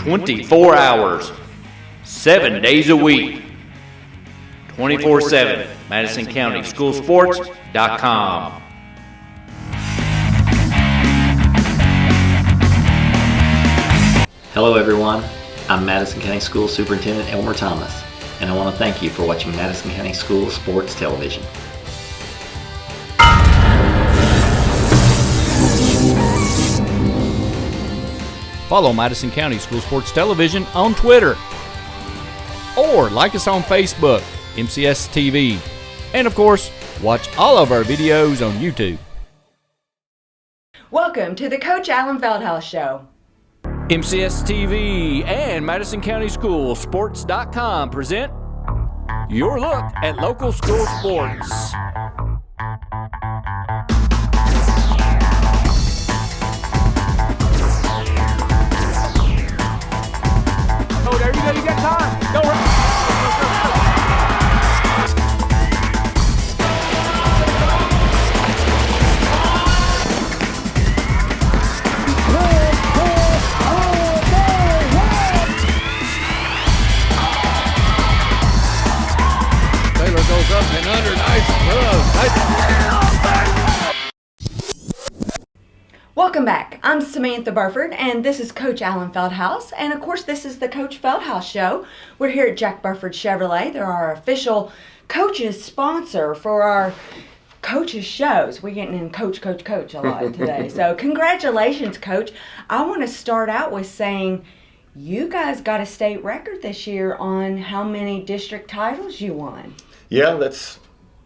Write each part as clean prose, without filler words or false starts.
24 hours, 7 days a week, 24/7, MadisonCountySchoolSports.com. Hello everyone, I'm Madison County School Superintendent Elmer Thomas, and I want to thank you for watching Madison County School Sports Television. Follow Madison County School Sports Television on Twitter, or like us on Facebook, MCS TV, and of course, watch all of our videos on YouTube. Welcome to the Coach Allen Feldhaus Show. MCS TV and Madison County School Sports.com present your look at local school sports. Oh, there you go, you got time. Go right. Goes up and under, nice Welcome back. I'm Samantha Burford, and this is Coach Allen Feldhaus, and of course this is the Coach Feldhaus Show. We're here at Jack Burford Chevrolet. They're our official coaches sponsor for our coaches shows. We're getting in coach a lot today. So congratulations, Coach. I want to start out with saying you guys got a state record this year on how many district titles you won. Yeah,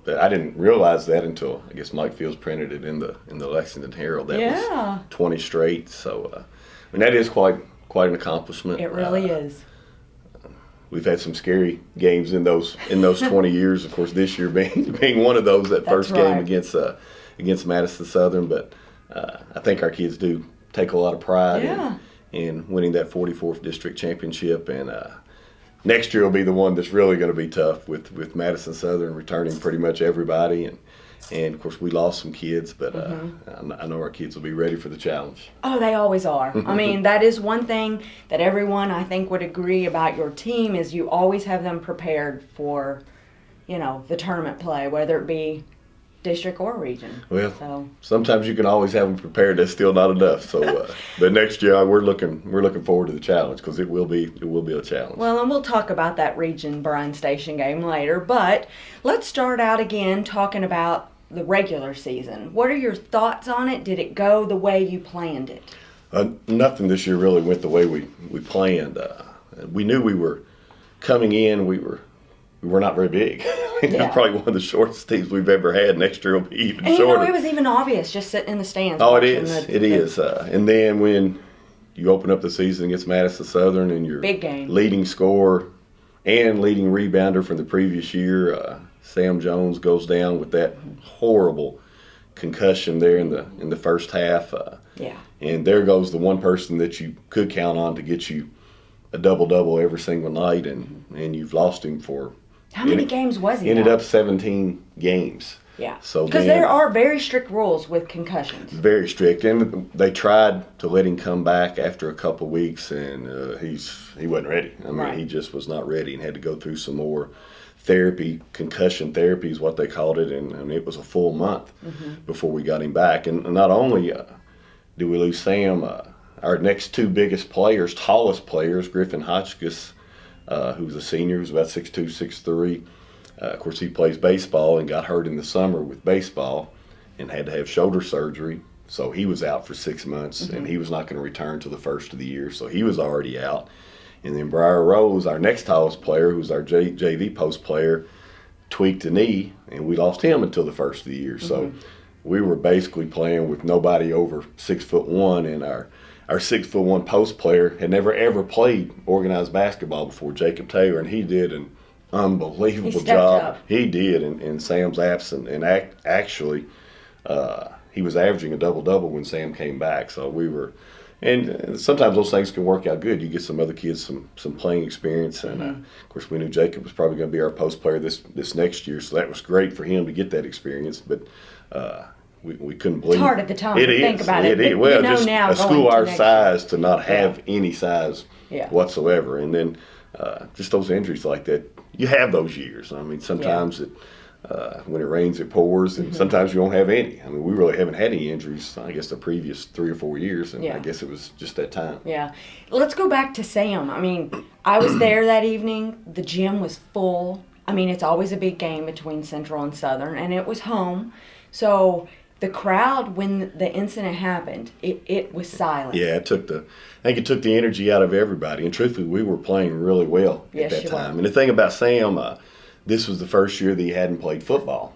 I didn't realize that until I guess Mike Fields printed it in the Lexington Herald. That was 20 straight. So I mean that is quite an accomplishment. It really is. We've had some scary games in those 20 years. Of course, this year being one of those. That first game against Madison Southern, but I think our kids do take a lot of pride in winning that 44th district championship, and next year will be the one that's really going to be tough with Madison Southern returning pretty much everybody, and of course we lost some kids, but I know our kids will be ready for the challenge. Oh, they always are. I mean, that is one thing that everyone I think would agree about your team is you always have them prepared for, the tournament play, whether it be district or region. Well, sometimes you can always have them prepared. That's still not enough. So, but next year we're looking forward to the challenge because it will be a challenge. Well, and we'll talk about that region Bryan Station game later. But let's start out again talking about the regular season. What are your thoughts on it? Did it go the way you planned it? Nothing this year really went the way we planned. We knew we were coming in. We were not very big. Probably one of the shortest teams we've ever had. Next year will be even shorter. It was even obvious just sitting in the stands. Oh, it is. It is. And then when you open up the season against Madison Southern and your big game leading scorer and leading rebounder from the previous year, Sam Jones goes down with that horrible concussion there in the first half. And there goes the one person that you could count on to get you a double-double every single night, and you've lost him for. How many games was he? Ended up 17 games. Yeah. So because there are very strict rules with concussions. Very strict, and they tried to let him come back after a couple weeks, and he wasn't ready. I mean, he just was not ready, and had to go through some more therapy. Concussion therapy is what they called it, and it was a full month before we got him back. And not only did we lose Sam, our next two biggest players, tallest players, Griffin Hotchkiss, who's a senior, who's about 6'2", 6'3". Of course, he plays baseball and got hurt in the summer with baseball and had to have shoulder surgery. So he was out for 6 months, and he was not going to return till the first of the year. So he was already out. And then Briar Rose, our next tallest player, who's our JV post player, tweaked a knee, and we lost him until the first of the year. So we were basically playing with nobody over 6'1", and our 6'1" post player had never ever played organized basketball before, Jacob Taylor, and he did an unbelievable job. He did in Sam's absence, and actually he was averaging a double-double when Sam came back. So we were, and sometimes those things can work out good. You get some other kids some playing experience, and of course we knew Jacob was probably going to be our post player this next year, so that was great for him to get that experience. But we couldn't believe. It's hard at the time it to is. think about it. It is. But Well, you know just now a going school to our next size to not have Yeah. any size Yeah. whatsoever, and then just those injuries like that. You have those years. I mean, sometimes when it rains, it pours, and sometimes you don't have any. I mean, we really haven't had any injuries, I guess, the previous 3 or 4 years, and Yeah. I guess it was just that time. Yeah. Let's go back to Sam. I mean, I was there that evening. The gym was full. I mean, it's always a big game between Central and Southern, and it was home. So the crowd, when the incident happened, it was silent. Yeah, I think it took the energy out of everybody, and truthfully, we were playing really well Yes, at that you time. were. And the thing about Sam, this was the first year that he hadn't played football.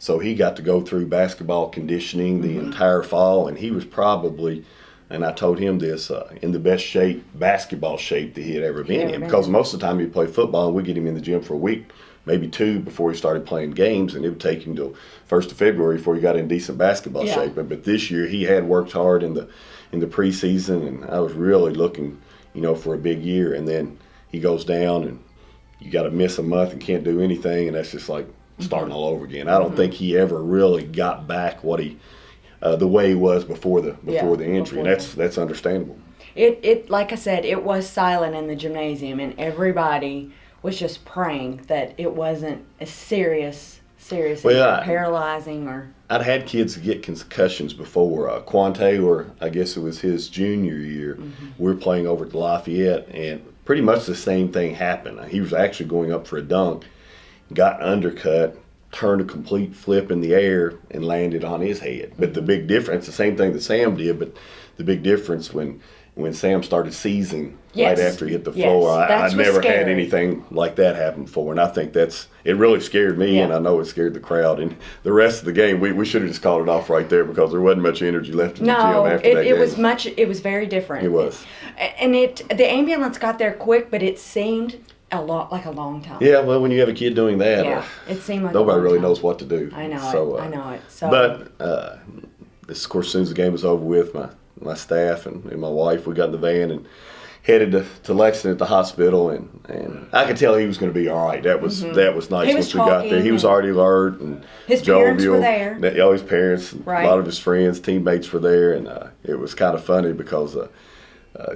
So he got to go through basketball conditioning the entire fall, and he was probably, and I told him this, in the best shape, basketball shape that he had ever been in. Because most of the time he'd play football, and we'd get him in the gym for a week, maybe 2 before he started playing games, and it would take him till 1st of February before he got in decent basketball Yeah. shape. But this year he had worked hard in the preseason, and I was really looking, for a big year. And then he goes down, and you got to miss a month and can't do anything, and that's just like starting all over again. I don't think he ever really got back what he the way he was before the injury, and that's understandable. It like I said, it was silent in the gymnasium, and everybody was just praying that it wasn't as serious Well, paralyzing or. I'd had kids get concussions before. Quante, or I guess it was his junior year, we were playing over at Lafayette, and pretty much the same thing happened. He was actually going up for a dunk, got undercut, turned a complete flip in the air, and landed on his head. But the big difference, the same thing that Sam did, but the big difference when Sam started seizing Yes. right after he hit the Yes. floor, I That's what's never had scary. anything like that happen before, and I think it really scared me, Yeah. and I know it scared the crowd. And the rest of the game, we should have just called it off right there, because there wasn't much energy left in the gym No, after that it game. it was very different. It was. And the ambulance got there quick, but it seemed a long time. Yeah, well, when you have a kid doing that, Yeah, it seemed like a nobody long really time. knows what to do. I know So, it. I know it. So, But this, of course, as soon as the game was over with, my staff and my wife, we got in the van and headed to Lexington at the hospital, and I could tell he was going to be all right. That was nice. He was Once we got there, he was talking already alert and His jovial. parents were there. All his parents, Right. a lot of his friends, teammates were there, and it was kind of funny because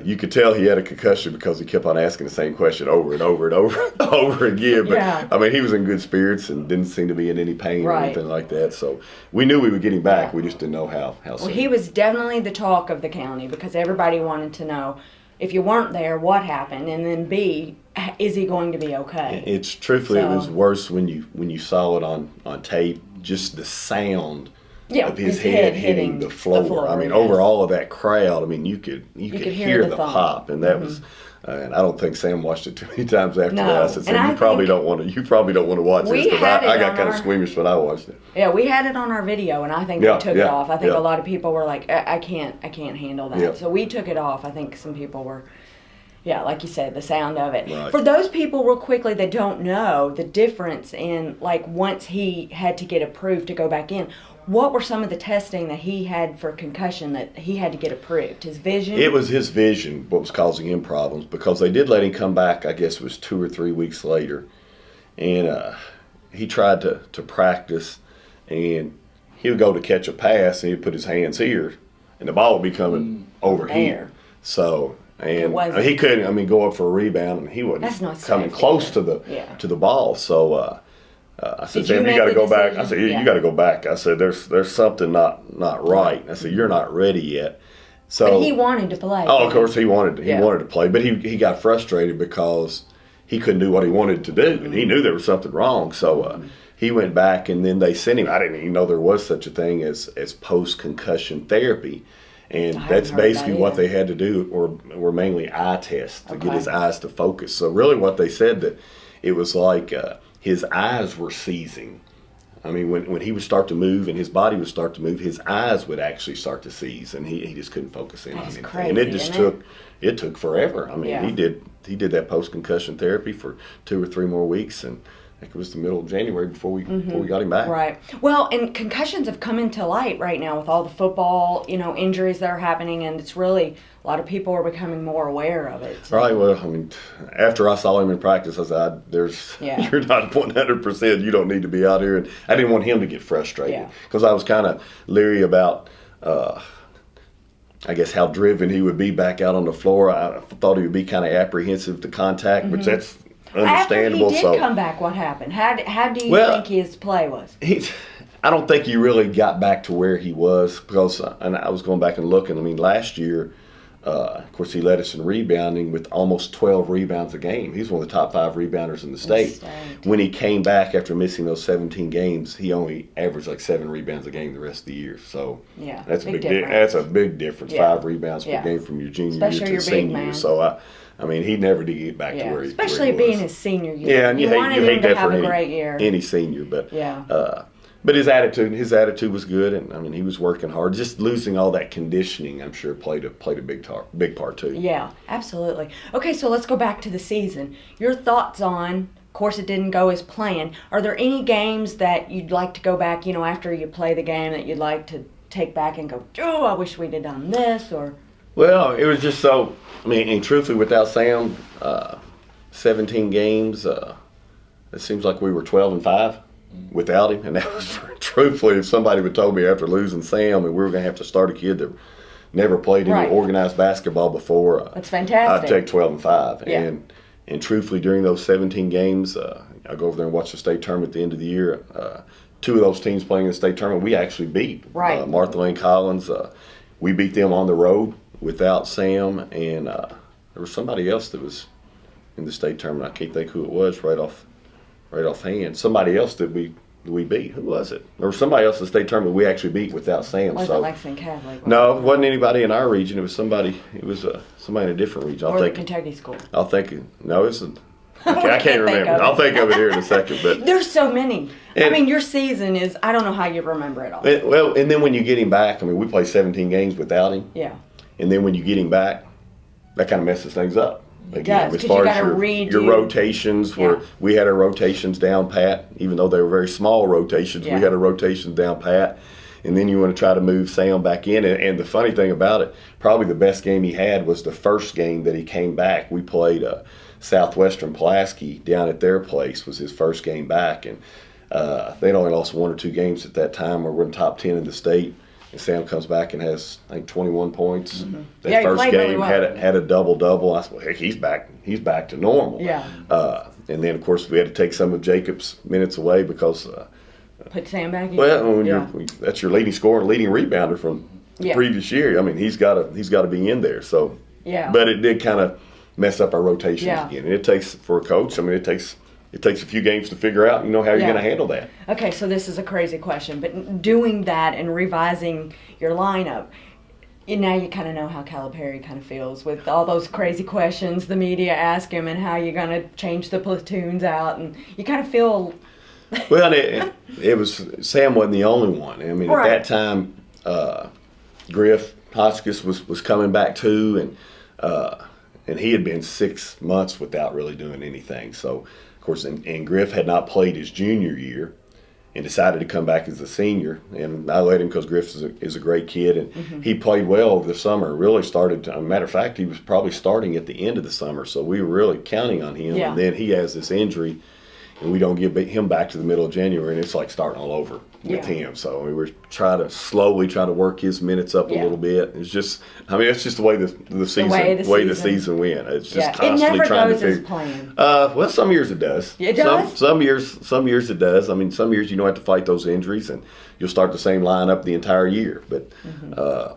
you could tell he had a concussion because he kept on asking the same question over and over and over over again. But Yeah. I mean, he was in good spirits and didn't seem to be in any pain or Right. anything like that. So we knew we were getting back. Yeah. We just didn't know how well, soon. he was definitely the talk of the county because everybody wanted to know if you weren't there, what happened, and then B, is he going to be okay? It's truthfully, it was So- worse when you saw it on tape. Just the sound Yeah, of his his head head hitting hitting the floor. the floor, I mean, yes. over all of that crowd. I mean, you could could hear hear the the thump. pop, and that was. And I don't think Sam watched it too many times after No, that. I said, and Sam, I you probably think- don't want to. You probably don't want to watch We this because had it I got on kind of our- squeamish when I watched it. Yeah, we had it on our video, and I think Yeah, we took it yeah, off. I think yeah. a lot of people were like, I can't handle that. Yeah. So we took it off. I think some people were, yeah, like you said, the sound of it. Right. For those people, real quickly, that don't know the difference in, like, once he had to get approved to go back in, what were some of the testing that he had for concussion that he had to get approved? His vision? It was his vision what was causing him problems, because they did let him come back. I guess it was 2 or 3 weeks later, and he tried to practice, and he would go to catch a pass, and he'd put his hands here, and the ball would be coming over There. here. So, and wasn't- he couldn't. I mean, go up for a rebound, and he wasn't That's not coming safe close either. to the ball. So. I said, Did you Sam, you make got to the go back. I decision? said, Yeah. you got to go back. I said, there's something not right. I said, you're not ready yet. So But he wanted to play. Oh, of course he wanted Yeah. to play, but he got frustrated because he couldn't do what he wanted to do, and he knew there was something wrong. So he went back, and then they sent him. I didn't even know there was such a thing as post concussion therapy, and I that's hadn't heard basically that what either. they had to do, were mainly eye tests to get Okay. his eyes to focus. So really, what they said that it was like his eyes were seizing. I mean, when he would start to move and his body would start to move, his eyes would actually start to seize, and he just couldn't focus in on That's anything. And it crazy, just isn't it took forever. I mean, Yeah. he did that post concussion therapy for 2 or 3 more weeks, and I think it was the middle of January before we got him back. Right. Well, and concussions have come into light right now with all the football, injuries that are happening, and it's really a lot of people are becoming more aware of it. So. Right. Well, I mean, after I saw him in practice, I said, Yeah. You're not 100%. You don't need to be out here. And I didn't want him to get frustrated because I was kind of leery about, I guess, how driven he would be back out on the floor. I thought he would be kind of apprehensive to contact, which that's understandable. After he did come back, what happened? How do you think his play was? I don't think he really got back to where he was because, and I was going back and looking. I mean, last year, of course, he led us in rebounding with almost 12 rebounds a game. He's one of the top 5 rebounders in the state. When he came back after missing those 17 games, he only averaged like 7 rebounds a game the rest of the year. So that's a big difference. That's a big difference. 5 rebounds per game from your junior year to senior year. So I mean, he never did get back to where he especially where he being was. his senior year. Yeah, and you hate that have for a great year. any senior, but but his attitude was good, and I mean he was working hard. Just losing all that conditioning, I'm sure, played a big part too. Yeah, absolutely. Okay, so let's go back to the season. Your thoughts on? Of course, it didn't go as planned. Are there any games that you'd like to go back? after you play the game, that you'd like to take back and go, oh, I wish we'd have done this, or? Well, it was just so. I mean, and truthfully, without Sam, 17 games. It seems like we were 12-5. Without him, and that was truthfully, if somebody would told me after losing Sam and we were going to have to start a kid that never played any organized basketball before, that's fantastic. I'd take 12-5. Yeah. And truthfully, during those 17 games, I go over there and watch the state tournament at the end of the year. 2 of those teams playing in the state tournament, we actually beat. Martha Lane Collins. We beat them on the road without Sam, and there was somebody else that was in the state tournament. I can't think who it was right offhand. Somebody else that we beat. Who was it? There was somebody else in the state tournament we actually beat without Sam. Was it Lexington Catholic? No, it wasn't anybody in our region. It was somebody. It was somebody in a different region. Or the Kentucky school. I'll think. No, it's. I can't remember. I'll think of it here in a second. But there's so many. I mean, your season is. I don't know how you remember it all. Well, and then when you get him back, I mean, we played 17 games without him. Yeah. And then when you get him back, that kind of messes things up. Again, as far as your redo. Rotations, where we had our rotations down pat, even though they were very small rotations, we had our rotations down pat. And then you want to try to move Sam back in. And the funny thing about it, probably the best game he had was the first game that he came back. We played Southwestern Pulaski down at their place, was his first game back. And they'd only lost 1 or 2 games at that time, or we're in top 10 in the state. And Sam comes back and has, I think, 21 points. Mm-hmm. That first game really well. had a double-double. I said, well, heck, he's back to normal. Yeah. And then, of course, we had to take some of Jacob's minutes away because put Sam back in. Well, that's your leading scorer and leading rebounder from the previous year. I mean, he's got to be in there. So, but it did kind of mess up our rotations again. And it takes, for a coach, I mean, it takes a few games to figure out, how you're going to handle that. Okay, so this is a crazy question, but doing that and revising your lineup, now you kind of know how Calipari kind of feels with all those crazy questions the media ask him and how you're going to change the platoons out, and you kind of feel. Well, it was Sam wasn't the only one. I mean, at that time, Griff Hotchkiss was coming back too, and he had been 6 months without really doing anything. So. Of course, and Griff had not played his junior year and decided to come back as a senior. And I let him because Griff is a great kid. And he played well over the summer. Really started, as a matter of fact, he was probably starting at the end of the summer. So we were really counting on him. Yeah. And then he has this injury, and we don't get him back to the middle of January, and it's like starting all over with him. So we were slowly trying to work his minutes up a little bit. It's just, it's just the way the season went. It's just constantly trying to figure. It never goes as planned. Well, some years it does. It does? Some years it does. I mean, some years you don't have to fight those injuries, and you'll start the same lineup the entire year. But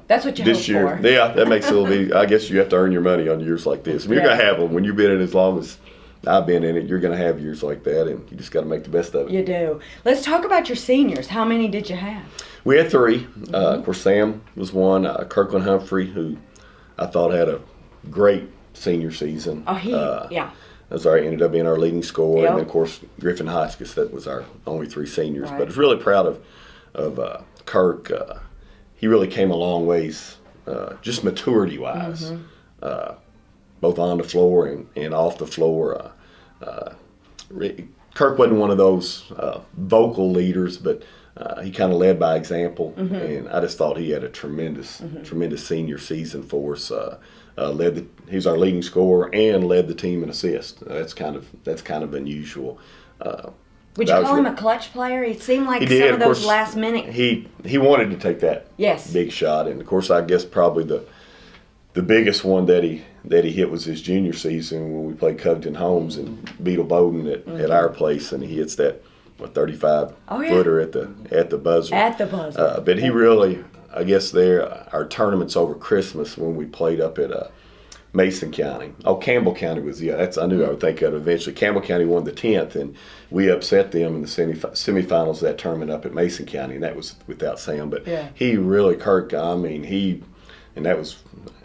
that's what you this hope year, for. Yeah, that makes it a little bit. I guess you have to earn your money on years like this. I mean, you're gonna have them when you've been in as long as I've been in it. You're going to have years like that, and you just got to make the best of it. You do. Let's talk about your seniors. How many did you have? We had 3. Of course, Sam was one. Kirkland Humphrey, who I thought had a great senior season. Oh, ended up being our leading scorer. Yep. And then, of course, Griffin Hotchkiss, that was our only 3 seniors. Right. But I was really proud of Kirk. He really came a long ways, just maturity-wise. Both on the floor and off the floor. Kirk wasn't one of those vocal leaders, but he kind of led by example, and I just thought he had a tremendous senior season for us. He's our leading scorer and led the team in assists. That's kind of unusual. Would you call him a clutch player? He seemed like some of those last minute. He wanted to take that big shot, and of course, I guess probably the biggest one that he hit was his junior season when we played Covington Holmes and Beetle Bowden at our place, and he hits that 35 footer at the buzzer. At the buzzer. But he really, I guess, our tournaments over Christmas when we played up at Mason County. Oh, Campbell County was I knew I would think of it eventually. Campbell County won the 10th, and we upset them in the semifinals of that tournament up at Mason County, and that was without Sam. But he really, Kirk, I mean, and that was,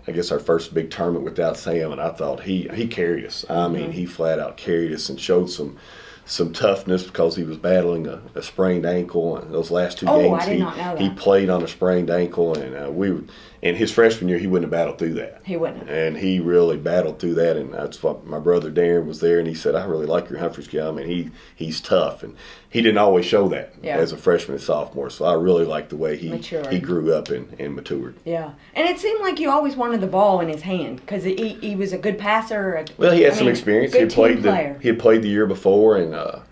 I guess, our first big tournament without Sam, and I thought he carried us. I mean, he flat out carried us and showed some toughness because he was battling a sprained ankle. And those last two games, I did not know that. He played on a sprained ankle, and in his freshman year, he wouldn't have battled through that. He wouldn't. And he really battled through that, and that's what my brother Darren was there, and he said, I really like your Humphreys kid. I mean, he's tough, and he didn't always show that as a freshman and sophomore, so I really liked the way he grew up and matured. Yeah, and it seemed like you always wanted the ball in his hand because he was a good passer. Well, he had some experience. He had played the year before, and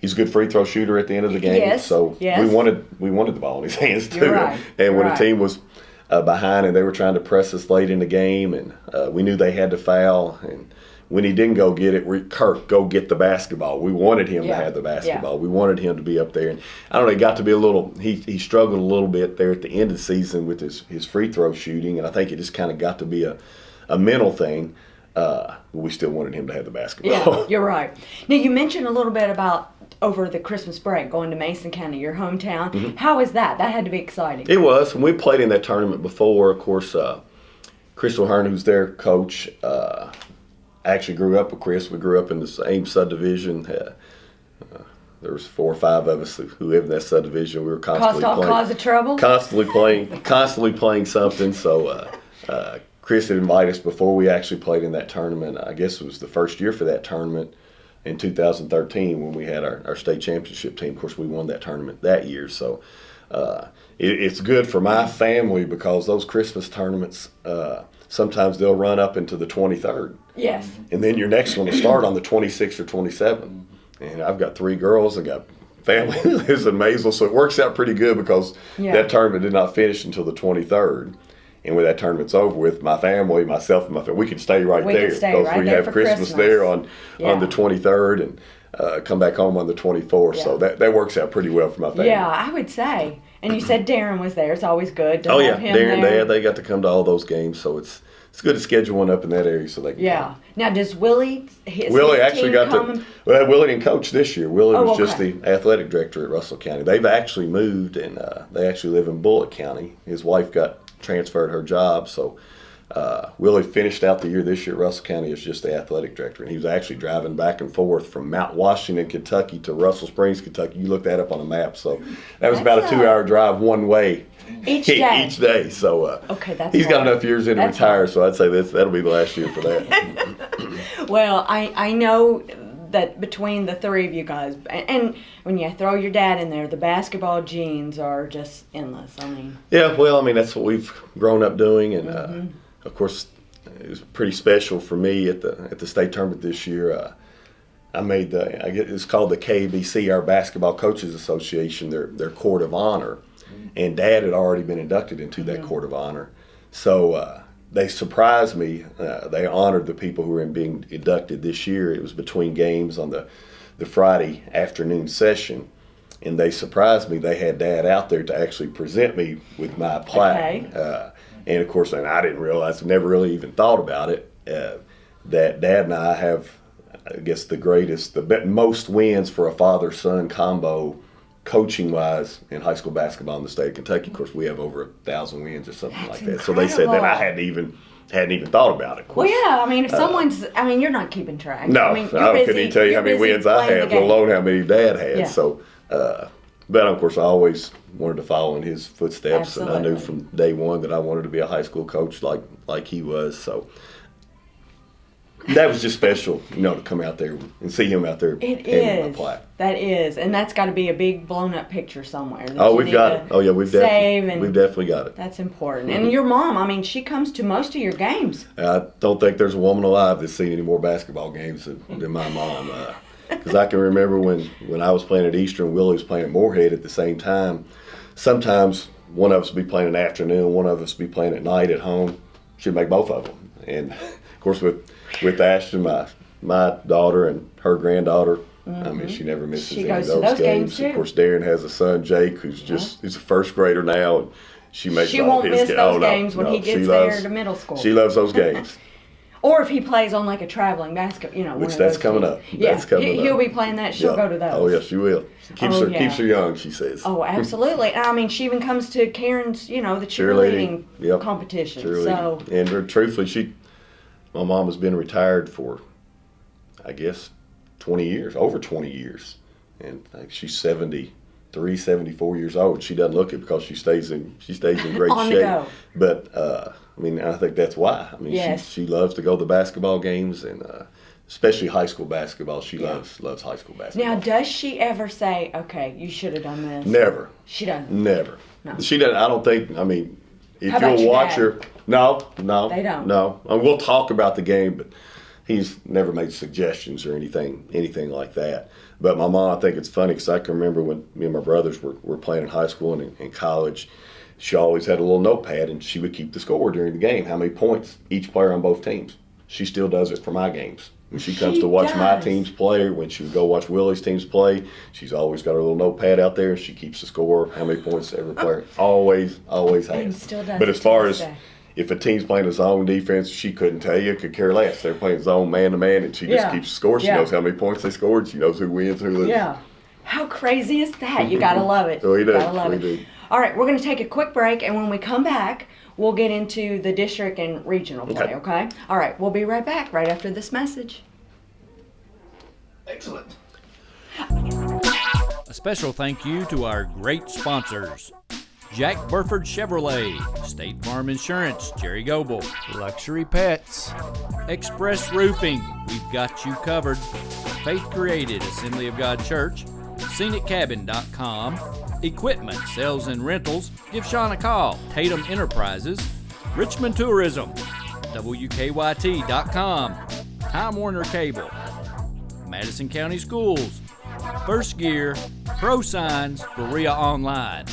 he's a good free throw shooter at the end of the game. So we wanted the ball in his hands too. You're right. And when the team was behind and they were trying to press us late in the game, and we knew they had to foul, and when he didn't go get it, Kirk, go get the basketball. We wanted him to have the basketball. We wanted him to be up there. And I don't know, he got to be a little, he struggled a little bit there at the end of the season with his free throw shooting, and I think it just kind of got to be a mental thing. We still wanted him to have the basketball. Yeah, you're right. Now, you mentioned a little bit about over the Christmas break going to Mason County, your hometown. How is that? That had to be exciting. It was. When we played in that tournament before, of course, Chris O'Hearn, who's their coach, actually grew up with Chris. We grew up in the same subdivision. There was 4 or 5 of us who lived in that subdivision. We were constantly playing. Cause of trouble? Constantly playing something. So Chris had invited us before we actually played in that tournament. I guess it was the first year for that tournament in 2013 when we had our state championship team. Of course, we won that tournament that year. So it's good for my family because those Christmas tournaments, sometimes they'll run up into the 23rd. Yes. And then your next one will start on the 26th or 27th. And I've got 3 girls. I got family that lives in Maysville, so it works out pretty good because that tournament did not finish until the 23rd. And when that tournament's over with, my family, myself and my family, we can stay right there. Because we have Christmas there on the 23rd and come back home on the 24th. Yeah. So that works out pretty well for my family. Yeah, I would say. And you said Darren was there. It's always good to have him Darren, there. Dad, they got to come to all those games, so it's good to schedule one up in that area so they can come. Now, does Willie, Willie actually got to, Willie didn't coach this year. Willie was just the athletic director at Russell County. They've actually moved, and they actually live in Bullitt County. His wife got transferred her job, so Willie finished out the year this year at Russell County as just the athletic director, and he was actually driving back and forth from Mount Washington, Kentucky to Russell Springs, Kentucky. You look that up on a map, so that was about a 2-hour drive one way each day. So he's got enough years in to retire, so I'd say that'll be the last year for that. Well, I know that between the 3 of you guys, and when you throw your dad in there, the basketball genes are just endless. I mean, that's what we've grown up doing, and of course, it was pretty special for me at the state tournament this year. I made it's called the KBC, our Basketball Coaches Association, their court of honor, and Dad had already been inducted into that court of honor, so. They surprised me. They honored the people who were being inducted this year. It was between games on the Friday afternoon session, and they surprised me. They had Dad out there to actually present me with my plaque. And of course, I didn't realize, never really even thought about it, that Dad and I have, I guess, the most wins for a father-son combo coaching-wise in high school basketball in the state of Kentucky. Of course, we have over 1,000 wins or something like that. So they said that I hadn't even thought about it. Well, yeah, I mean, if someone's, you're not keeping track. No, I couldn't even tell you how many wins I have, let alone how many Dad had. Yeah. So, but of course, I always wanted to follow in his footsteps, and I knew from day one that I wanted to be a high school coach like he was. So, that was just special, to come out there and see him out there. It handing my is. plaque. That is, and that's got to be a big blown up picture somewhere. Oh, we've got it. Oh, yeah, we've definitely got it. That's important. And your mom, I mean, she comes to most of your games. I don't think there's a woman alive that's seen any more basketball games than my mom. Because I can remember when I was playing at Eastern, Willie was playing at Moorhead at the same time. Sometimes one of us would be playing in the afternoon, one of us would be playing at night at home. She'd make both of them. And, of course, with Ashton, my daughter and her granddaughter, I mean, she never misses any of those games. Of course, Darren has a son, Jake, who's he's a first grader now. And she makes all his games. She won't miss those games when he gets there to middle school. She loves those games. Or if he plays on like a traveling basketball, which that's coming up. Yeah, that's coming he'll up. be playing that. She'll go to those. Oh yeah, she will. Keeps her young, she says. Oh, absolutely. I mean, she even comes to Karen's, the cheerleading competition. So, and truthfully, my mom has been retired for, I guess, 20 years, over 20 years, and I think she's 73, 74 years old. She doesn't look it because she stays in great on shape. The go. But I mean, I think that's why. I mean, yes. she loves to go to the basketball games, and especially high school basketball. She loves high school basketball. Now, does she ever say, "Okay, you should have done this"? Never. She doesn't. Never. No. She doesn't. I don't think. I mean, if How about you'll your watch dad? her, no, They don't. No. I mean, we'll talk about the game, but he's never made suggestions or anything like that. But my mom, I think it's funny because I can remember when me and my brothers were playing in high school and in college. She always had a little notepad, and she would keep the score during the game, how many points each player on both teams. She still does it for my games. When she comes to watch my teams play, when she would go watch Willie's teams play, she's always got her little notepad out there. She keeps the score, how many points every player. Always has. And still does. But as far as if a team's playing a zone defense, she couldn't tell you, could care less. They're playing zone man-to-man, and she just keeps the score. She knows how many points they scored. She knows who wins, who loses. Yeah. How crazy is that? You got to love it. We do. Gotta love we it. do. All right, we're going to take a quick break, and when we come back, we'll get into the district and regional play, okay? All right, we'll be right back right after this message. Excellent. A special thank you to our great sponsors: Jack Burford Chevrolet, State Farm Insurance, Jerry Goble, Luxury Pets, Express Roofing, we've got you covered, Faith Created, Assembly of God Church, ScenicCabin.com, Equipment, Sales and Rentals, give Sean a call, Tatum Enterprises, Richmond Tourism, WKYT.com, Time Warner Cable, Madison County Schools, First Gear, Pro Signs, Berea Online.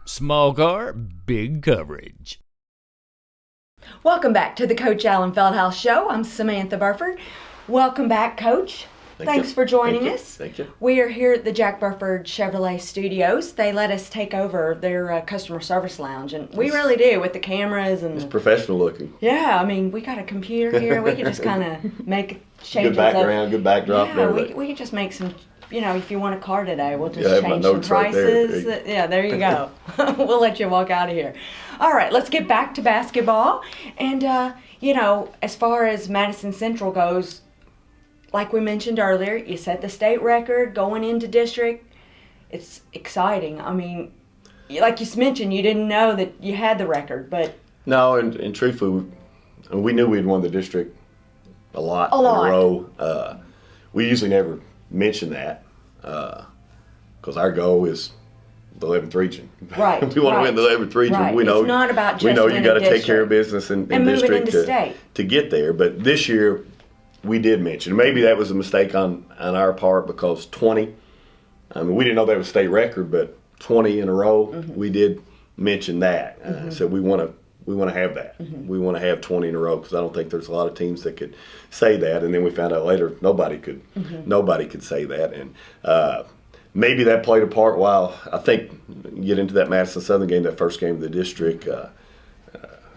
Small car, big coverage. Welcome back to the Coach Allen Feldhaus Show. I'm Samantha Burford. Welcome back, Coach. Thanks for joining us. Thank you. We are here at the Jack Burford Chevrolet Studios. They let us take over their customer service lounge, and we really do with the cameras and. It's professional looking. Yeah, I mean, we got a computer here. We can just kind of make changes. Good background, good backdrop. Yeah, we can just make some. If you want a car today, we'll just my change some notes right prices. there. Yeah, there you go. We'll let you walk out of here. All right, let's get back to basketball. And, as far as Madison Central goes, like we mentioned earlier, you set the state record going into district. It's exciting. I mean, like you mentioned, you didn't know that you had the record, but... No, and truthfully, we knew we'd won the district a lot in a row. We usually never mention that because our goal is the 11th region. Right. We want to win the 11th region. Right. We know it's not about just we know you got to take district. care of business in and move district it into state. to get there. But this year we did mention. Maybe that was a mistake on our part because 20. I mean, we didn't know that was state record, but 20 in a row. We did mention that. So we want to have that. We want to have 20 in a row because I don't think there's a lot of teams that could say that. And then we found out later nobody could say that. And maybe that played a part. While I think you get into that Madison Southern game, that first game of the district,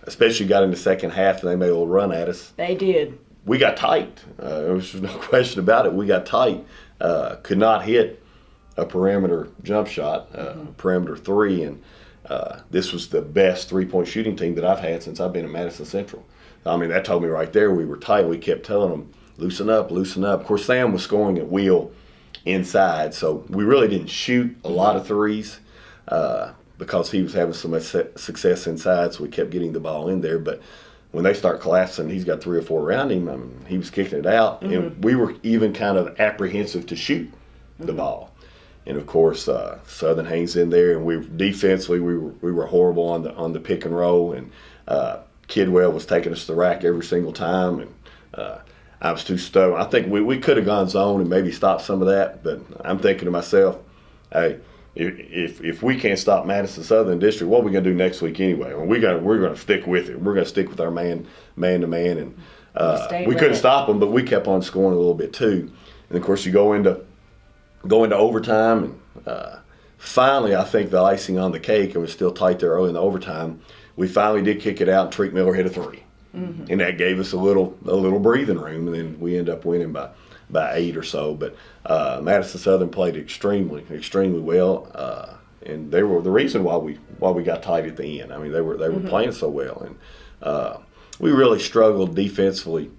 especially got in the second half and they made a little run at us. They did. we got tight. There's no question about it. We got tight. Could not hit a perimeter jump shot, perimeter three, and this was the best three-point shooting team that I've had since I've been at Madison Central. I mean, that told me right there we were tight. We kept telling them, loosen up, loosen up. Of course, Sam was scoring at will inside, so we really didn't shoot a lot of threes because he was having so much success inside, so we kept getting the ball in there. But when they start collapsing, he's got 3 or 4 around him. I mean, he was kicking it out, and we were even kind of apprehensive to shoot the ball. And of course, Southern hangs in there, and we defensively we were horrible on the pick and roll, and Kidwell was taking us to the rack every single time, and I was too stubborn. I think we could have gone zone and maybe stopped some of that, but I'm thinking to myself, hey, if we can't stop Madison Southern District, what are we going to do next week anyway? Well, we're going to stick with it. We're going to stick with our man to man, and we couldn't stop them, but we kept on scoring a little bit too. And of course, you go into overtime, and finally, I think the icing on the cake, and it was still tight there early in the overtime, we finally did kick it out, and Treek Miller hit a 3. And that gave us a little breathing room, and then we ended up winning by 8 or so. But Madison Southern played extremely well, and they were the reason why we got tight at the end. I mean, they were playing so well, and we really struggled defensively,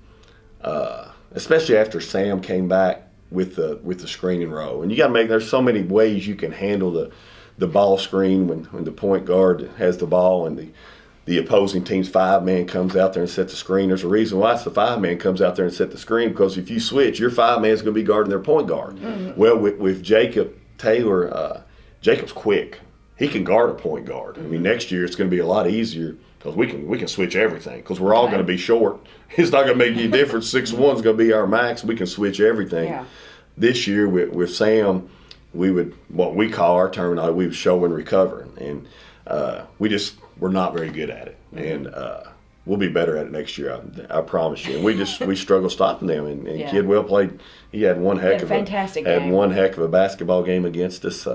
especially after Sam came back with the screen and roll. And you got to there's so many ways you can handle the ball screen when the point guard has the ball and the opposing team's 5-man comes out there and sets the screen. There's a reason why it's the 5-man comes out there and set the screen, because if you switch, your 5-man is going to be guarding their point guard. Well, with Jacob Taylor, Jacob's quick. He can guard a point guard. I mean, next year it's going to be a lot easier because we can switch everything, because we're all going to be short. It's not going to make any difference. 6'1" is going to be our max. We can switch everything. Yeah. This year with Sam, we would, what we call our terminology, we would show and recover, and we're not very good at it, and we'll be better at it next year. I promise you. And we struggle stopping them. And Kidwell played. He had one heck of a basketball game against us.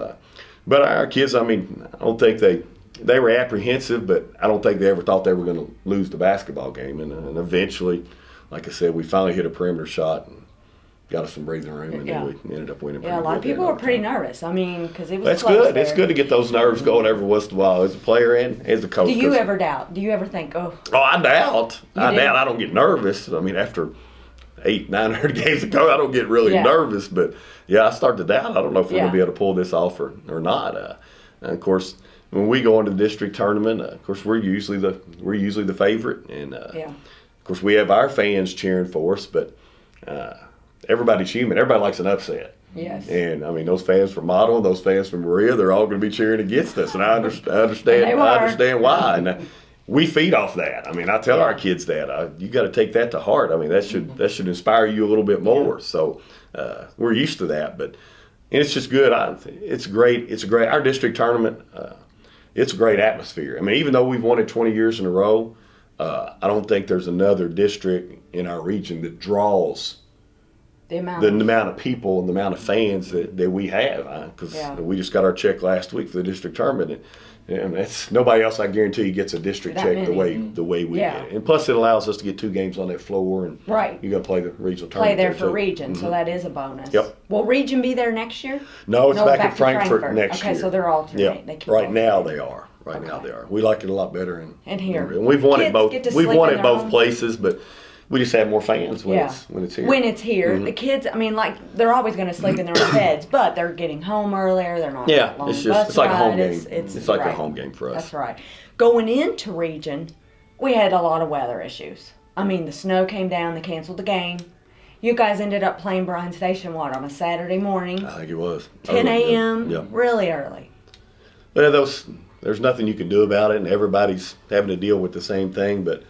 But our kids, I mean, I don't think they were apprehensive, but I don't think they ever thought they were going to lose the basketball game. And eventually, like I said, we finally hit a perimeter shot and got us some breathing room, and then we ended up winning. Yeah, a lot of people were pretty nervous. I mean, because it was That's close good. there. It's good to get those nerves going every once in a while as a player and as a coach. Do you ever doubt? Do you ever think, oh? Oh, I doubt. I don't get nervous. I mean, after 800-900 games ago, I don't get really nervous. But, yeah, I start to doubt. I don't know if we're going to be able to pull this off or not. And, of course, when we go into the district tournament, of course, we're usually the favorite. And, of course, we have our fans cheering for us. But everybody's human. Everybody likes an upset. Yes. And, I mean, those fans from Model, those fans from Maria, they're all going to be cheering against us. And I understand why. And we feed off that. I mean, I tell our kids that. You got to take that to heart. I mean, that should inspire you a little bit more. So we're used to that. And it's just good. It's great. It's great. Our district tournament, it's a great atmosphere. I mean, even though we've won it 20 years in a row, I don't think there's another district in our region that draws the amount of people and the amount of fans that we have, because we just got our check last week for the district tournament, and that's nobody else, I guarantee you, gets a district check the way we get it. And plus it allows us to get 2 games on that floor, and you got to play the regional tournament. Play there for region, so that is a bonus. Yep. Will region be there next year? No, it's back at Frankfurt next year. Okay, so they're alternate. Yep. Right now they are. Now they are. We like it a lot better. And here. And we've won it both. We've won it both places, but we just have more fans when it's here. When it's here, the kids, I mean, like, they're always going to sleep in their own beds, but they're getting home earlier. They're not long it's bus like a home ride. game. It's like a home game for us. That's right. Going into region, we had a lot of weather issues. I mean, the snow came down. They canceled the game. You guys ended up playing Bryan Station, on a Saturday morning? I think it was. 10 a.m., really early. Well, there's nothing you can do about it, and everybody's having to deal with the same thing, but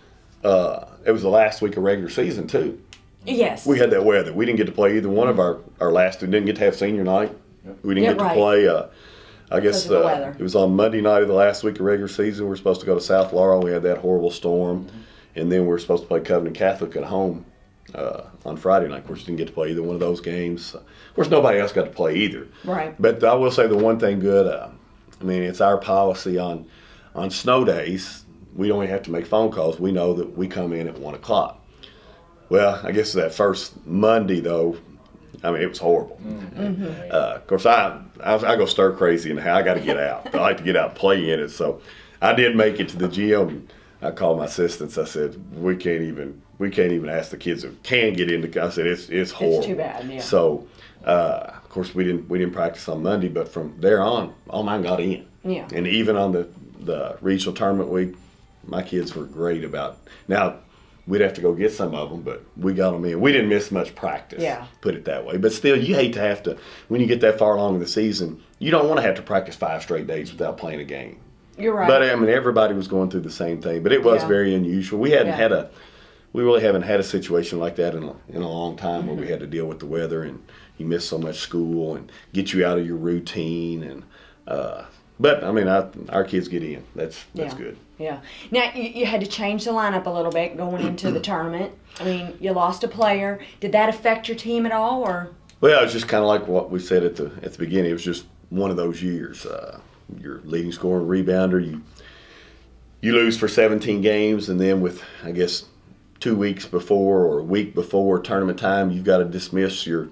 it was the last week of regular season, too. Yes. We had that weather. We didn't get to play either one of our last. We didn't get to have senior night. We didn't get to play. I guess it was on Monday night of the last week of regular season. We were supposed to go to South Laurel. We had that horrible storm. And then we were supposed to play Covenant Catholic at home on Friday night. Of course, didn't get to play either one of those games. Of course, nobody else got to play either. Right. But I will say the one thing good, I mean, it's our policy on snow days. We don't even have to make phone calls. We know that we come in at 1 o'clock. Well, I guess that first Monday, though, I mean, it was horrible. Of course, I go stir crazy and I got to get out. I like to get out and play in it. So I did make it to the gym. I called my assistants. I said, we can't even ask the kids who can get into. I said, it's horrible. It's too bad. Yeah. So of course we didn't practice on Monday, but from there on, all mine got in. Yeah. And even on the regional tournament week, my kids were great about. Now we'd have to go get some of them, but we got them in. We didn't miss much practice. Yeah. Put it that way. But still, you hate to have to, when you get that far along in the season, you don't want to have to practice 5 straight days without playing a game. You're right. But I mean, everybody was going through the same thing. But it was very unusual. We really haven't had a situation like that in a long time where we had to deal with the weather and you miss so much school and get you out of your routine. And but I mean, our kids get in. That's good. Yeah. Now you had to change the lineup a little bit going into the tournament. I mean, you lost a player. Did that affect your team at all, or? Well, it was just kind of like what we said at the beginning. It was just one of those years. Your leading scorer and rebounder, you lose for 17 games, and then with, I guess, 2 weeks before or a week before tournament time, you've got to dismiss your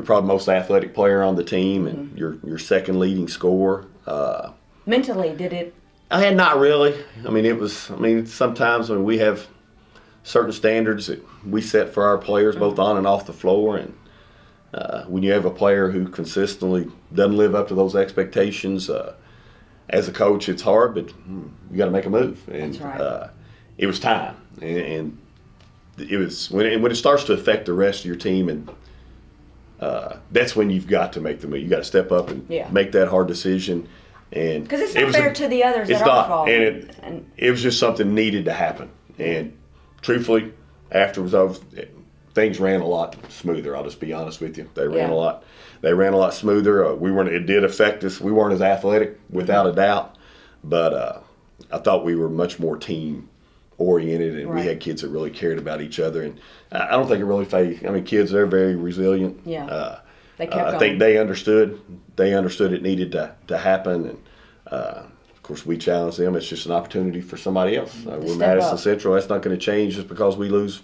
probably most athletic player on the team and your second leading scorer. Mentally, did it? I had not really. I mean, sometimes when we have certain standards that we set for our players, both on and off the floor, and when you have a player who consistently doesn't live up to those expectations, as a coach, it's hard, but you got to make a move. And that's right. It was time, and it was when it starts to affect the rest of your team, and that's when you've got to make the move. You got to step up and make that hard decision. And because it's not fair to the others that are involved. And it was just something needed to happen. And truthfully, after it was over, things ran a lot smoother. I'll just be honest with you. They ran a lot. They ran a lot smoother. It did affect us. We weren't as athletic, without a doubt, but I thought we were much more team oriented, and we had kids that really cared about each other. And I don't think it really phased. I mean, kids, they're very resilient. Yeah. They kept going. I think they understood. They understood it needed to happen, and of course we challenged them. It's just an opportunity for somebody else. We're Madison Central. That's not going to change just because we lose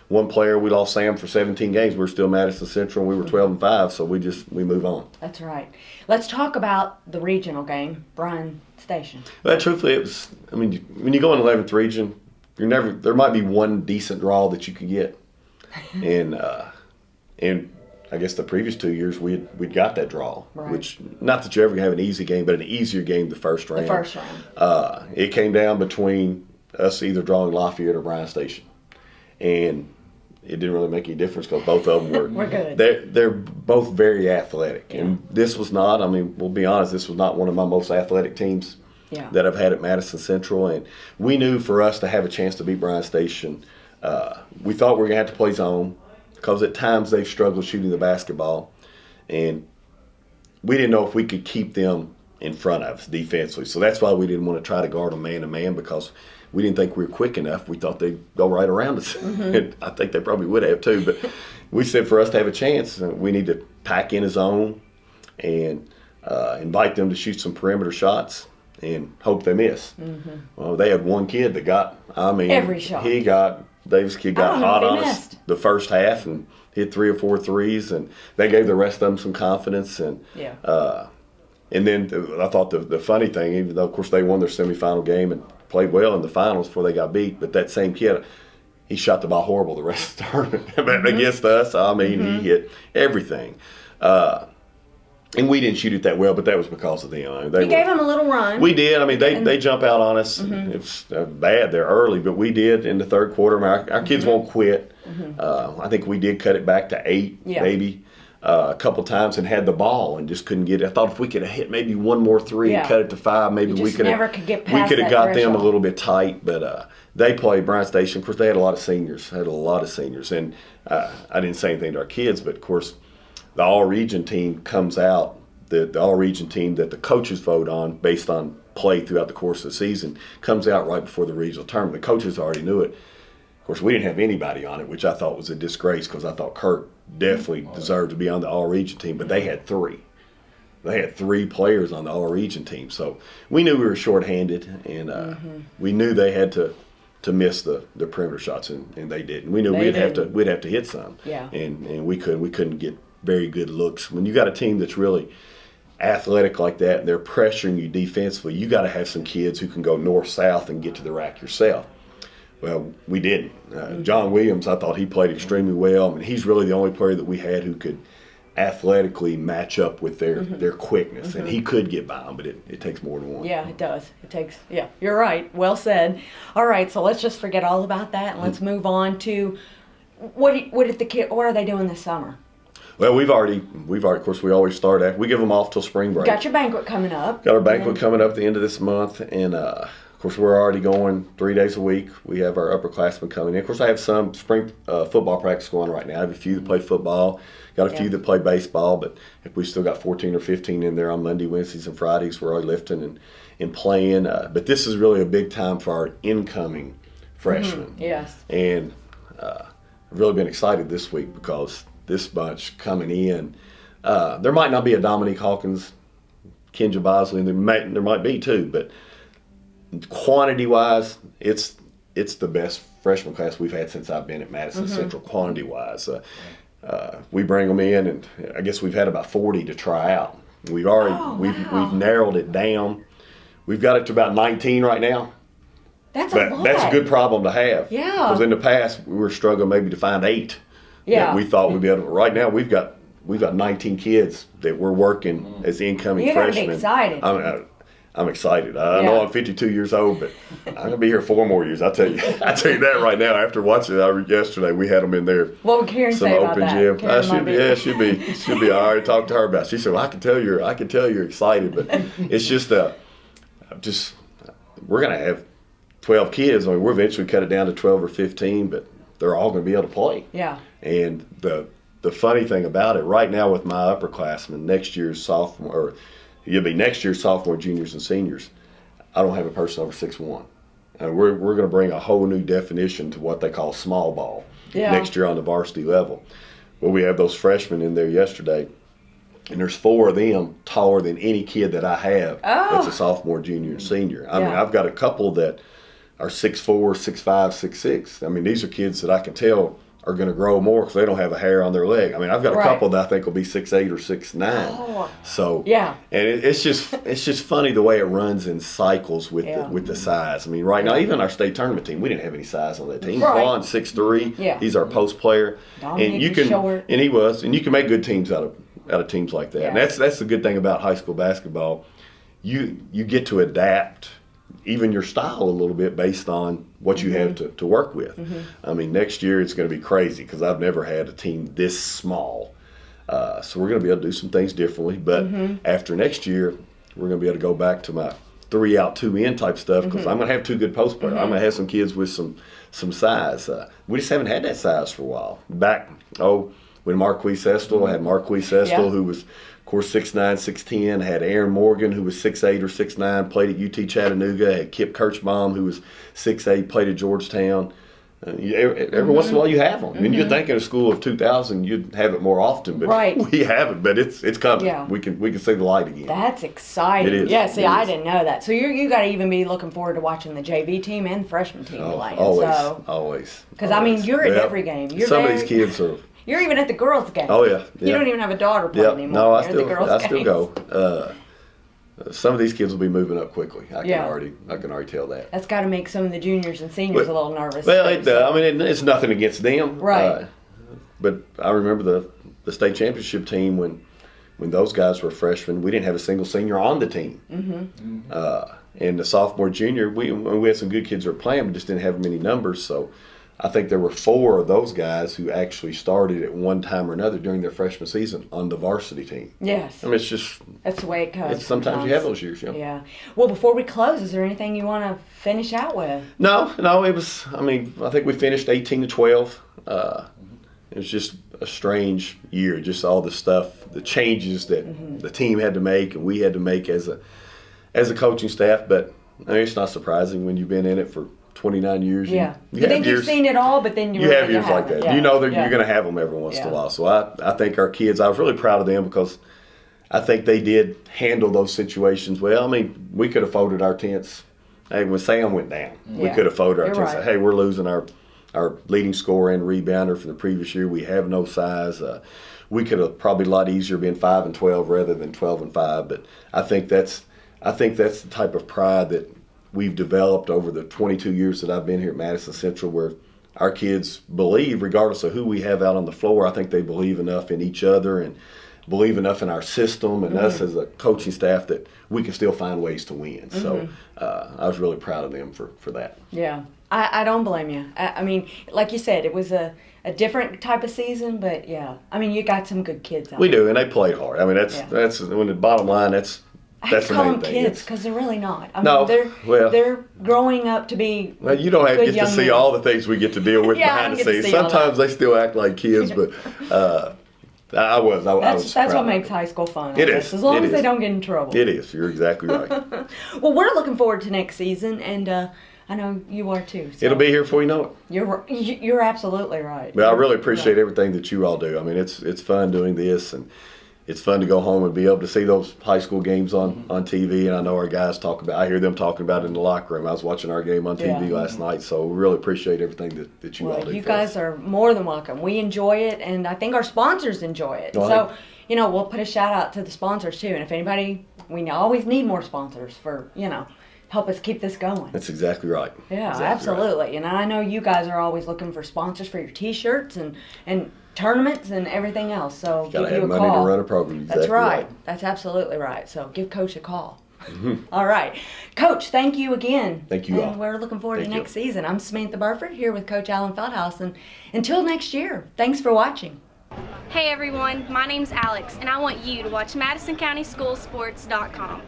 one player. We lost Sam for 17 games. We're still Madison Central. And we were 12-5, so we move on. That's right. Let's talk about the regional game, Bryan Station. Well, truthfully, it was. I mean, when you go in 11th region, there might be one decent draw that you could get, and I guess the previous 2 years we'd got that draw, which not that you ever have an easy game, but an easier game the first round. It came down between us either drawing Lafayette or Bryan Station, and it didn't really make any difference because both of them were we're good. They're both very athletic, and this was not. I mean, we'll be honest, this was not one of my most athletic teams that I've had at Madison Central, and we knew for us to have a chance to beat Bryan Station, we thought we were gonna have to play zone, because at times they've struggled shooting the basketball, and we didn't know if we could keep them in front of us defensively. So that's why we didn't want to try to guard them man-to-man, because we didn't think we were quick enough. We thought they'd go right around us. And I think they probably would have too. But we said for us to have a chance, we need to pack in a zone and invite them to shoot some perimeter shots and hope they miss. Well, they had one kid that got, every shot. Davis kid got hot on us the first half and hit 3 or 4 threes, and they gave the rest of them some confidence. And then I thought the funny thing, even though of course they won their semifinal game and played well in the finals before they got beat, but that same kid, he shot the ball horrible the rest of the tournament. But against us, he hit everything. And we didn't shoot it that well, but that was because of them. We gave them a little run. We did. I mean, they jump out on us. It was bad there early, but we did in the third quarter. Our kids won't quit. I think we did cut it back to 8, maybe, a couple times, and had the ball and just couldn't get it. I thought if we could have hit maybe one more 3 and cut it to 5, maybe we could have got them a little bit tight. But they played Bryan Station. Of course, they had a lot of seniors. And I didn't say anything to our kids, but of course, the all-region team comes out, the all-region team that the coaches vote on based on play throughout the course of the season, comes out right before the regional tournament. The coaches already knew it. Of course, we didn't have anybody on it, which I thought was a disgrace, because I thought Kirk definitely deserved to be on the all-region team, but they had 3. They had 3 players on the all-region team. So we knew we were shorthanded, and we knew they had to to miss the perimeter shots, and they didn't. We knew we'd have to hit some. Yeah. And we couldn't get very good looks. When you got a team that's really athletic like that and they're pressuring you defensively, you got to have some kids who can go north-south and get to the rack yourself. Well, we didn't. John Williams, I thought he played extremely well. I mean, he's really the only player that we had who could athletically match up with their quickness, and he could get by them, but it takes more than one. Yeah, it does. It takes, yeah, you're right. Well said. All right, so let's just forget all about that and let's move on to what are they doing this summer? Well, we've already, of course, we always start after, we give them off till spring break. Got your banquet coming up. Got our banquet coming up at the end of this month, and of course, we're already going 3 days a week. We have our upperclassmen coming in. Of course, I have some spring football practice going right now. I have a few that play football, got a few that play baseball, but if we still got 14 or 15 in there on Monday, Wednesdays, and Fridays. We're already lifting and playing. But this is really a big time for our incoming freshmen. Yes. And I've really been excited this week because this bunch coming in, there might not be a Dominique Hawkins, Kenja Bosley, and there might be too, but quantity-wise, it's the best freshman class we've had since I've been at Madison Central. Quantity-wise, we bring them in, and I guess we've had about 40 to try out. We've narrowed it down. We've got it to about 19 right now. That's a lot. That's a good problem to have. Yeah. Because in the past we were struggling maybe to find 8. Yeah. That we thought we'd be able to. Right now we've got 19 kids that we're working as incoming freshmen. You gotta be excited. I'm excited. I know I'm 52 years old, but I'm gonna be here 4 more years. I tell you that right now. After watching it yesterday, we had them in there. What would Karen say about that? Gym. Karen She'll be. I already talked to her about it. She said, "Well, I can tell you're excited, but it's just we're gonna have 12 kids. I mean, we'll eventually cut it down to 12 or 15, but they're all gonna be able to play." Yeah. And the funny thing about it, right now with my upperclassmen, next year's sophomore. You'll be next year's sophomore, juniors, and seniors. I don't have a person over 6'1". And we're going to bring a whole new definition to what they call small ball next year on the varsity level. Well, we have those freshmen in there yesterday, and there's 4 of them taller than any kid that I have that's a sophomore, junior, and senior. I mean, I've got a couple that are 6'4", 6'5", 6'6". I mean, these are kids that I can tell are going to grow more because they don't have a hair on their leg. I mean, I've got a couple that I think will be 6'8" or 6'9". Oh. So yeah, and it's just funny the way it runs in cycles with the size. I mean, right now even our state tournament team, we didn't have any size on that team. Vaughn 6'3", he's our post player, Dominic and you can short. And he was, and you can make good teams out of teams like that. And that's the good thing about high school basketball. You get to adapt even your style a little bit based on what you have to work with. I mean, next year it's going to be crazy because I've never had a team this small. So we're going to be able to do some things differently. But after next year, we're going to be able to go back to my 3 out, 2 in type stuff because I'm going to have 2 good post players. I'm going to have some kids with some size. We just haven't had that size for a while. Back, when Marquise Estel, I had Marquise Estel who was, of course, 6'9", 6'10", had Aaron Morgan, who was 6'8" or 6'9", played at UT Chattanooga, had Kip Kirchbaum, who was 6'8", played at Georgetown. Every once in a while you have them. I mean, you'd think in a school of 2,000 you'd have it more often, but we haven't. But it's coming. Yeah. We can see the light again. That's exciting. It is. Yeah, see, I didn't know that. So you got to even be looking forward to watching the JV team and the freshman team playing. Always. Because, I mean, you're at every game. Some of these kids are... You're even at the girls' game. Oh, yeah. You don't even have a daughter playing anymore. No, I You're still go. Some of these kids will be moving up quickly. I can already tell that. That's got to make some of the juniors and seniors a little nervous. Well, it does. I mean, it's nothing against them. Right. But I remember the state championship team when those guys were freshmen. We didn't have a single senior on the team. And the sophomore, junior, we had some good kids who were playing, but just didn't have many numbers. So I think there were 4 of those guys who actually started at one time or another during their freshman season on the varsity team. Yes. I mean, it's just... That's the way it goes. Sometimes you have those years, Yeah. Well, before we close, is there anything you want to finish out with? No, it was... I mean, I think we finished 18-12. It was just a strange year, just all the stuff, the changes that the team had to make and we had to make as a coaching staff. But I mean, it's not surprising when you've been in it for 29 years. You think you've seen it all, but then you have years like that. Yeah. You know that you're going to have them every once in a while. So I think our kids, I was really proud of them because I think they did handle those situations well. I mean, we could have folded our tents Hey, when Sam went down, we Yeah. could have folded our You're team and right. said, hey, we're losing our leading scorer and rebounder from the previous year. We have no size. We could have probably a lot easier been 5-12 rather than 12-5. But I think that's the type of pride that we've developed over the 22 years that I've been here at Madison Central, where our kids believe, regardless of who we have out on the floor, I think they believe enough in each other and believe enough in our system and us as a coaching staff that we can still find ways to win. So I was really proud of them for that. Yeah, I don't blame you. I mean, like you said, it was a different type of season, but yeah, I mean, you got some good kids out We there. do, and they played hard. I mean, that's when the bottom line. That's I hate to the call main them thing. kids because they're really not. I No, mean, well- they're growing up to be. Well, you don't have good get to young see men. all the things we get to deal with Yeah, I behind don't the get to scenes. see all Sometimes they still act like kids, but I was That's proud what of makes them. high school fun. I It guess, is. as long It as they is. don't get in trouble. It is. You're exactly right. Well, we're looking forward to next season, and I know you are too. So It'll be here before you know it. You're absolutely right. But I really appreciate Right. everything that you all do. I mean, it's fun doing this, and it's fun to go home and be able to see those high school games on TV. And I know our guys I hear them talking about it in the locker room. I was watching our game on TV Yeah. last night, so we really appreciate everything that you all Well, do. you for guys us. are more than welcome. We enjoy it, and I think our sponsors enjoy it. Right. So, we'll put a shout out to the sponsors too. And if anybody, we always need more sponsors for, help us keep this going. That's exactly right. Yeah, Exactly right. absolutely. And I know you guys are always looking for sponsors for your T-shirts and tournaments and everything else. So Gotta give have you a money call. to run a program. That's Exactly right. That's absolutely right. So give Coach a call. Mm-hmm. All right. Coach, thank you again. Thank you and all. we're looking forward Thank to you. next season. I'm Samantha Burford here with Coach Alan Feldhaus. And until next year, thanks for watching. Hey everyone, my name's Alex, and I want you to watch MadisonCountySchoolSports.com.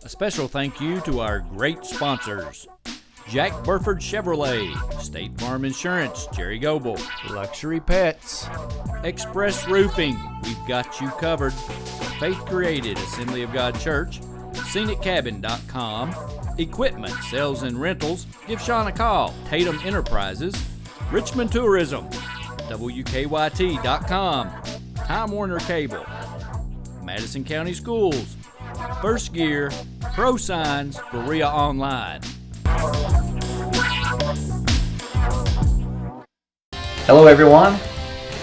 A special thank you to our great sponsors: Jack Burford Chevrolet, State Farm Insurance, Jerry Goble, Luxury Pets, Express Roofing, we've got you covered, Faith Created, Assembly of God Church, ScenicCabin.com, Equipment, Sales and Rentals, give Sean a call, Tatum Enterprises, Richmond Tourism, WKYT.com, Time Warner Cable, Madison County Schools, First Gear, Pro Signs, Berea Online. Hello everyone,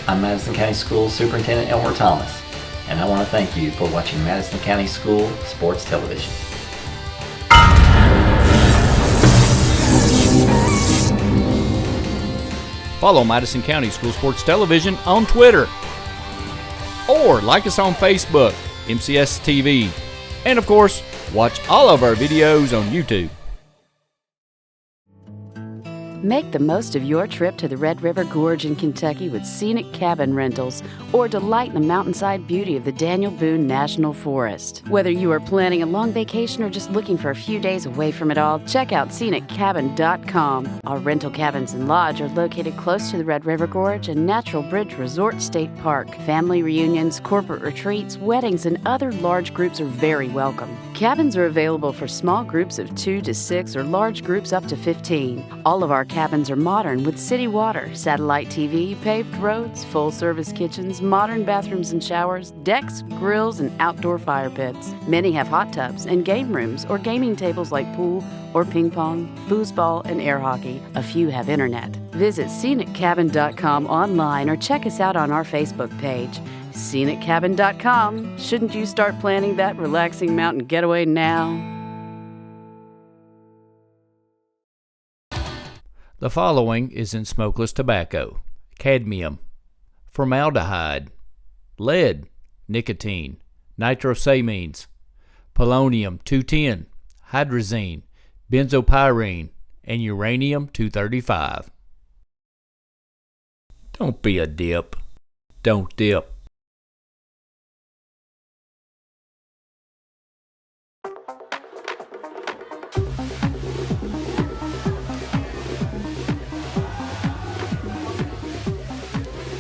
I'm Madison County Schools Superintendent Elmer Thomas, and I want to thank you for watching Madison County School Sports Television. Follow Madison County School Sports Television on Twitter. Or like us on Facebook, MCS TV. And of course, watch all of our videos on YouTube. Make the most of your trip to the Red River Gorge in Kentucky with scenic cabin rentals, or delight in the mountainside beauty of the Daniel Boone National Forest. Whether you are planning a long vacation or just looking for a few days away from it all, check out ScenicCabin.com. Our rental cabins and lodge are located close to the Red River Gorge and Natural Bridge Resort State Park. Family reunions, corporate retreats, weddings, and other large groups are very welcome. Cabins are available for small groups of 2 to 6 or large groups up to 15. All of our cabins are modern with city water, satellite TV, paved roads, full-service kitchens, modern bathrooms and showers, decks, grills, and outdoor fire pits. Many have hot tubs and game rooms or gaming tables like pool or ping pong, foosball, and air hockey. A few have internet. Visit ScenicCabin.com online or check us out on our Facebook page. ScenicCabin.com. Shouldn't you start planning that relaxing mountain getaway now? The following is in smokeless tobacco: cadmium, formaldehyde, lead, nicotine, nitrosamines, polonium-210, hydrazine, benzopyrene, and uranium-235. Don't be a dip. Don't dip.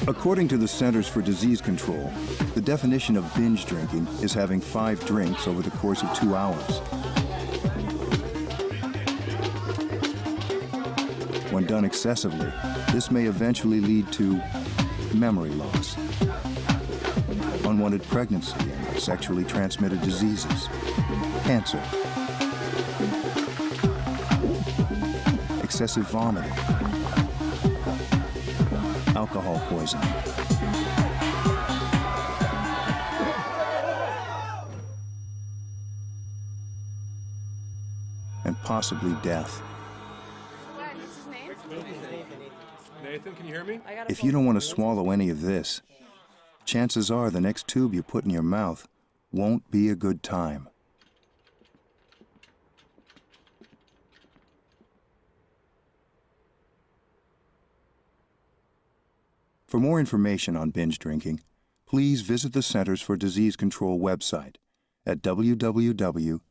According to the Centers for Disease Control, the definition of binge drinking is having 5 drinks over the course of 2 hours. When done excessively, this may eventually lead to memory loss. unwanted pregnancy and sexually transmitted diseases, cancer, excessive vomiting, alcohol poisoning, and possibly death. Nathan, can you hear me? If you don't want to swallow any of this, chances are the next tube you put in your mouth won't be a good time. For more information on binge drinking, please visit the Centers for Disease Control website at www.cdc.gov.